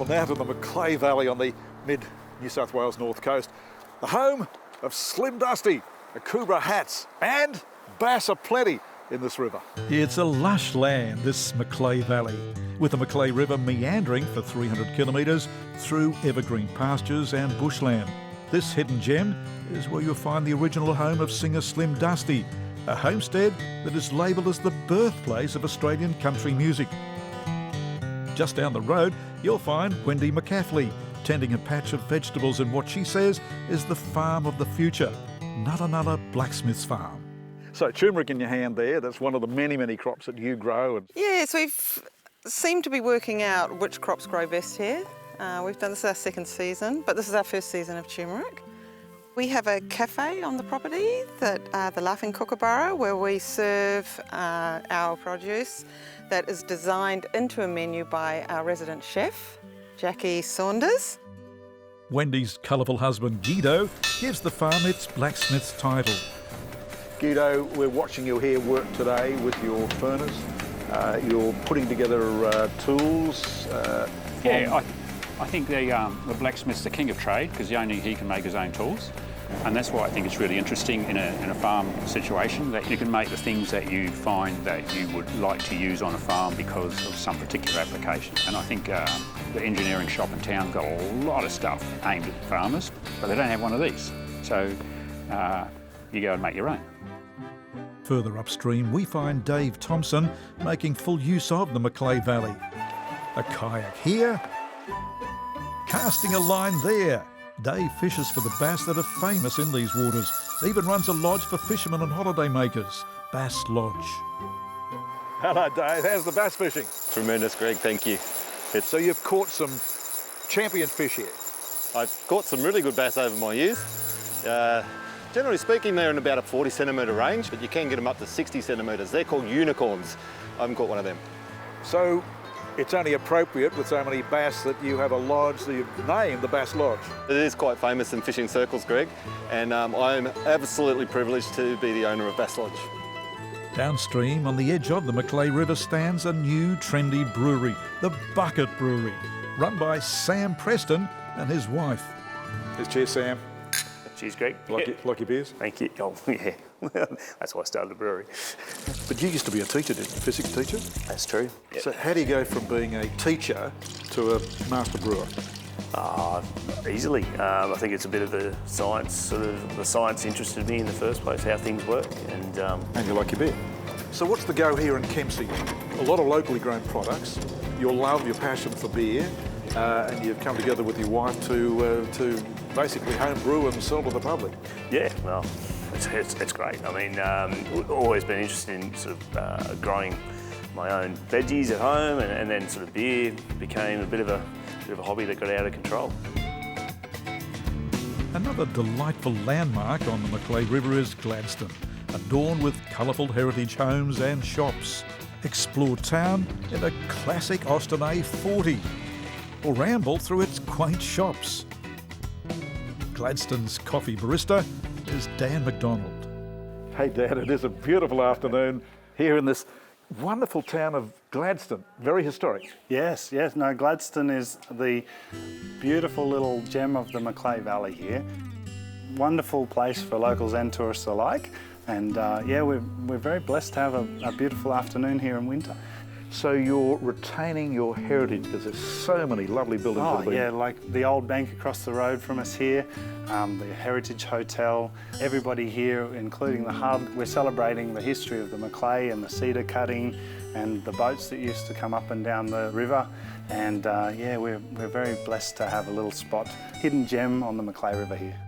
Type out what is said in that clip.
Well, now to the Macleay Valley on the mid-New South Wales north coast, the home of Slim Dusty, Akubra hats, and bass aplenty in this river. It's a lush land, this Macleay Valley, with the Macleay River meandering for 300 kilometres through evergreen pastures and bushland. This hidden gem is where you'll find the original home of singer Slim Dusty, a homestead that is labelled as the birthplace of Australian country music. Just down the road, you'll find Wendy McCaffley, tending a patch of vegetables in what she says is the farm of the future, Nulla Nulla Blacksmith Farm. So turmeric in your hand there, that's one of the many, many crops that you grow. Yes, we've seemed to be working out which crops grow best here. We've done this our second season, but this is our first season of turmeric. We have a cafe on the property, the Laughing Kookaburra, where we serve our produce that is designed into a menu by our resident chef, Jackie Saunders. Wendy's colourful husband Guido gives the farm its blacksmith's title. Guido, we're watching you here work today with your furnace. You're putting together tools. I think the blacksmith's the king of trade because only he can make his own tools. And that's why I think it's really interesting in a farm situation that you can make the things that you find that you would like to use on a farm because of some particular application. And I think the engineering shop in town got a lot of stuff aimed at farmers, but they don't have one of these. So you go and make your own. Further upstream, we find Dave Thompson making full use of the Macleay Valley. A kayak here, casting a line there. Dave fishes for the bass that are famous in these waters. Even runs a lodge for fishermen and holiday makers, Bass Lodge. Hello, Dave. How's the bass fishing? Tremendous, Greg. Thank you. So you've caught some champion fish here. I've caught some really good bass over my years. Generally speaking, they're in about a 40 centimetre range, but you can get them up to 60 centimetres. They're called unicorns. I haven't caught one of them. So it's only appropriate with so many bass that you have a lodge that you've named the Bass Lodge. It is quite famous in fishing circles, Greg, and I'm absolutely privileged to be the owner of Bass Lodge. Downstream, on the edge of the Macleay River, stands a new trendy brewery, the Bucket Brewery, run by Sam Preston and his wife. Cheers, Sam. Cheers, Greg. Like your beers? Thank you. Oh, yeah. That's why I started the brewery. But you used to be a teacher, didn't you? Physics teacher? That's true. Yep. So how do you go from being a teacher to a master brewer? Easily. I think it's a bit of the science, the science interested me in the first place, how things work. And you like your beer. So what's the go here in Kempsey? A lot of locally grown products, your love, your passion for beer, and you've come together with your wife to basically home brew and sell to the public. Yeah, well, it's great. I mean, we've always been interested in sort of growing my own veggies at home, and then sort of beer became a bit of a hobby that got out of control. Another delightful landmark on the Macleay River is Gladstone, adorned with colourful heritage homes and shops. Explore town in a classic Austin A40, or ramble through its quaint shops. Gladstone's coffee barista is Dan McDonald. Hey Dan, it is a beautiful afternoon here in this wonderful town of Gladstone, very historic. Yes, no, Gladstone is the beautiful little gem of the Macleay Valley here. Wonderful place for locals and tourists alike, and we're very blessed to have a beautiful afternoon here in winter. So you're retaining your heritage because there's so many lovely buildings. Oh yeah, like the old bank across the road from us here, the Heritage Hotel, everybody here, including the hub. We're celebrating the history of the Macleay and the cedar cutting and the boats that used to come up and down the river. And we're very blessed to have a little spot, hidden gem on the Macleay River here.